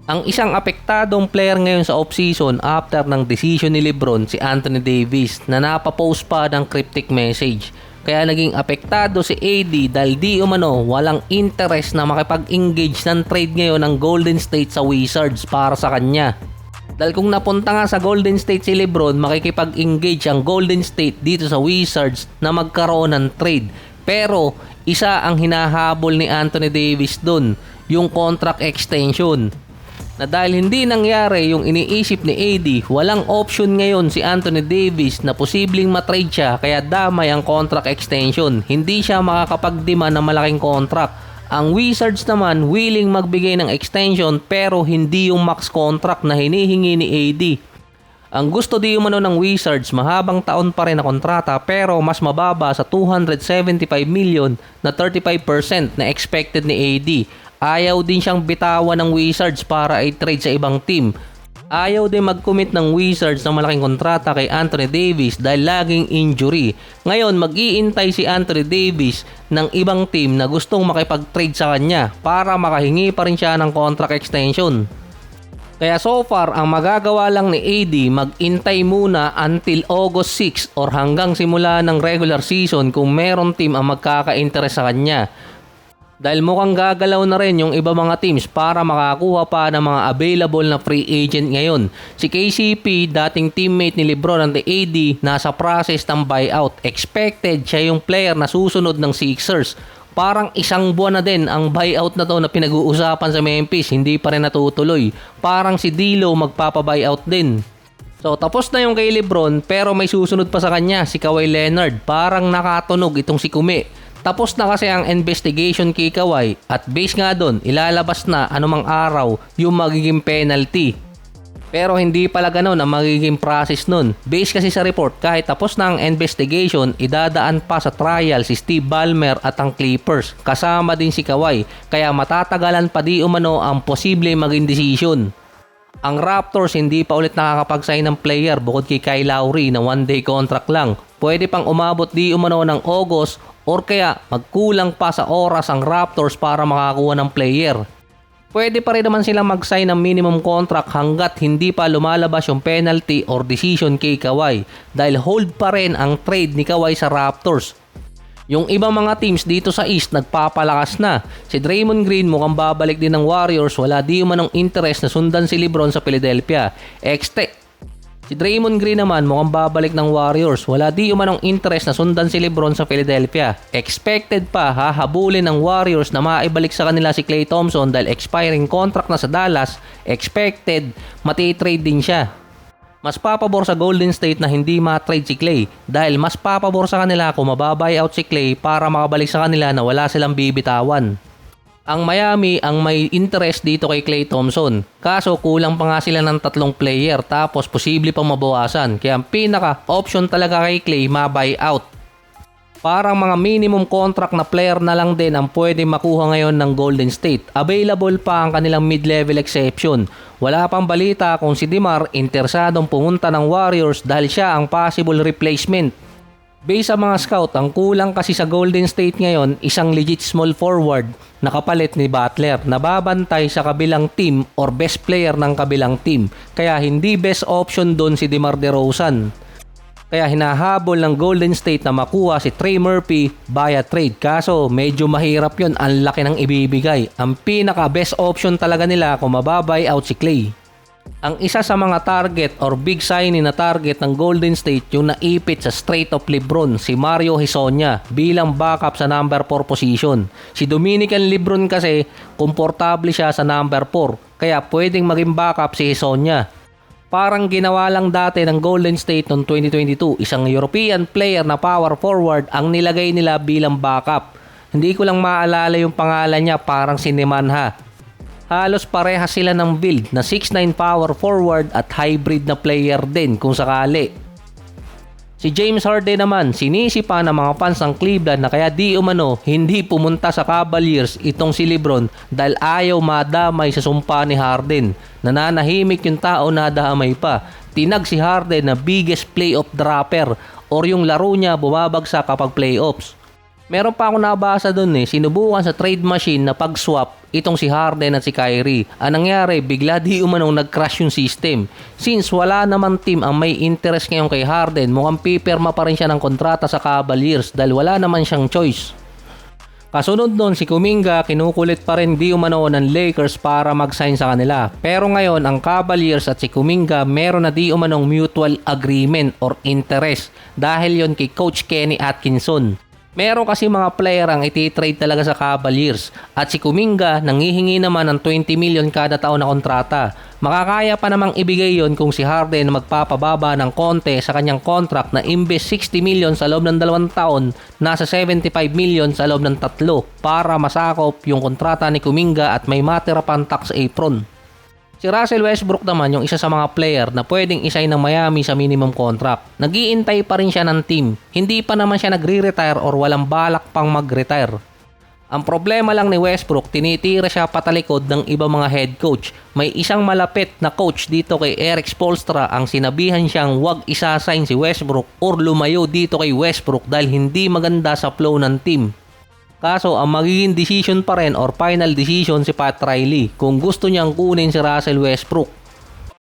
Ang isang apektadong player ngayon sa off-season after ng decision ni Lebron si Anthony Davis na napapost pa ng cryptic message. Kaya naging apektado si AD dahil di umano walang interest na makipag-engage ng trade ngayon ng Golden State sa Wizards para sa kanya. Dahil kung napunta nga sa Golden State si Lebron, makikipag-engage ang Golden State dito sa Wizards na magkaroon ng trade. Pero isa ang hinahabol ni Anthony Davis dun, yung contract extension. Na dahil hindi nangyari yung iniisip ni AD, walang option ngayon si Anthony Davis na posibleng matrade siya kaya damay ang contract extension. Hindi siya makakapag-demand ng malaking contract. Ang Wizards naman willing magbigay ng extension pero hindi yung max contract na hinihingi ni AD. Ang gusto di umano ng Wizards, mahabang taon pa rin na kontrata pero mas mababa sa 275 million na 35% na expected ni AD. Ayaw din siyang bitawan ng Wizards para i-trade sa ibang team. Ayaw din mag-commit ng Wizards ng malaking kontrata kay Anthony Davis dahil laging injury. Ngayon mag-iintay si Anthony Davis ng ibang team na gustong makipag-trade sa kanya para makahingi pa rin siya ng contract extension. Kaya so far, ang magagawa lang ni AD mag-intay muna until August 6 or hanggang simula ng regular season kung meron team ang magkaka-interest sa kanya. Dahil mukhang gagalaw na rin yung iba mga teams para makakuha pa ng mga available na free agent ngayon. Si KCP, dating teammate ni Lebron and the AD, nasa process ng buyout. Expected siya yung player na susunod ng Sixers. Parang isang buwan na din ang buyout na to na pinag-uusapan sa Memphis, hindi pa rin natutuloy. Parang si D'Lo magpapa-buyout din. So tapos na yung kay Lebron pero may susunod pa sa kanya, si Kawhi Leonard. Parang nakatunog itong si Kume. Tapos na kasi ang investigation kay Kawhi at base nga doon, ilalabas na anumang araw yung magiging penalty. Pero hindi pala ganun ang magiging process nun. Base kasi sa report, kahit tapos na ang investigation, idadaan pa sa trial si Steve Ballmer at ang Clippers. Kasama din si Kawhi, kaya matatagalan pa di umano ang posible maging decision. Ang Raptors hindi pa ulit nakakapag-sign ng player bukod kay Kyle Lowry na one-day contract lang. Pwede pang umabot di umano ng August or kaya magkulang pa sa oras ang Raptors para makakuha ng player. Pwede pa rin naman silang mag-sign ng minimum contract hanggat hindi pa lumalabas yung penalty or decision kay Kawhi dahil hold pa rin ang trade ni Kawhi sa Raptors. Yung ibang mga teams dito sa East nagpapalakas na. Si Draymond Green mukhang babalik din ng Warriors, wala di umanong interest na sundan si Lebron sa Philadelphia. Si Draymond Green naman mukhang babalik ng Warriors, wala di umanong interest na sundan si Lebron sa Philadelphia. Expected pa hahabulin ng Warriors na maibalik sa kanila si Klay Thompson dahil expiring contract na sa Dallas. Expected mati-trade din siya. Mas papabor sa Golden State na hindi ma-trade si Klay dahil mas papabor sa kanila kung mababuyout si Klay para makabalik sa kanila na wala silang bibitawan. Ang Miami ang may interest dito kay Klay Thompson. Kaso kulang pa nga sila ng 3 player tapos posible pang mabawasan. Kaya ang pinaka-option talaga kay Klay ma-buyout. Parang mga minimum contract na player na lang din ang pwede makuha ngayon ng Golden State. Available pa ang kanilang mid-level exception. Wala pang balita kung si DeMar interesadong pumunta ng Warriors dahil siya ang possible replacement. Based sa mga scout, ang kulang kasi sa Golden State ngayon isang legit small forward na kapalit ni Butler na babantay sa kabilang team or best player ng kabilang team. Kaya hindi best option doon si DeMar DeRozan. Kaya hinahabol ng Golden State na makuha si Trey Murphy via trade. Kaso medyo mahirap yon, ang laki ng ibibigay. Ang pinaka best option talaga nila kung mababuyout si Klay. Ang isa sa mga target or big signing na target ng Golden State yung naipit sa Strait of Lebron, si Mario Hezonja bilang backup sa number 4 position. Si Dominican Lebron kasi komportable siya sa number 4 kaya pwedeng maging backup si Hezonja. Parang ginawa lang dati ng Golden State noong 2022, isang European player na power forward ang nilagay nila bilang backup. Hindi ko lang maalala yung pangalan niya, parang si Nemanja. Halos parehas sila ng build na 6'9 power forward at hybrid na player din kung sakali. Si James Harden naman, sinisipa ng mga fans ng Cleveland na kaya di umano hindi pumunta sa Cavaliers itong si Lebron dahil ayaw madamay sa sumpa ni Harden. Nananahimik yung tao na damay pa. Tinag si Harden na biggest playoff dropper or yung laro niya bumabagsak kapag playoffs. Meron pa akong nabasa dun sinubukan sa trade machine na pag-swap itong si Harden at si Kyrie. Ang nangyari, bigla di umanong nag-crash yung system. Since wala naman team ang may interest ngayon kay Harden, mukhang pipirma pa rin siya ng kontrata sa Cavaliers dahil wala naman siyang choice. Kasunod nun, si Kuminga kinukulit pa rin di umano ng Lakers para mag-sign sa kanila. Pero ngayon, ang Cavaliers at si Kuminga meron na di umanong mutual agreement or interest dahil yon kay Coach Kenny Atkinson. Meron kasi mga player ang iti-trade talaga sa Cavaliers at si Kuminga nanghihingi naman ng 20 million kada taon na kontrata. Makakaya pa namang ibigay yon kung si Harden magpapababa ng konti sa kanyang contract na imbes 60 million sa loob ng 2 taon, nasa 75 million sa loob ng 3 para masakop yung kontrata ni Kuminga at may matira pang tax apron. Si Russell Westbrook naman yung isa sa mga player na pwedeng isay ng Miami sa minimum contract. Nag-iintay pa rin siya ng team. Hindi pa naman siya nagre-retire or walang balak pang mag-retire. Ang problema lang ni Westbrook, tinitira siya patalikod ng ibang mga head coach. May isang malapit na coach dito kay Eric Spoelstra ang sinabihan siyang wag isasign si Westbrook or lumayo dito kay Westbrook dahil hindi maganda sa flow ng team. Kaso ang magiging decision pa rin or final decision si Pat Riley kung gusto niyang kunin si Russell Westbrook.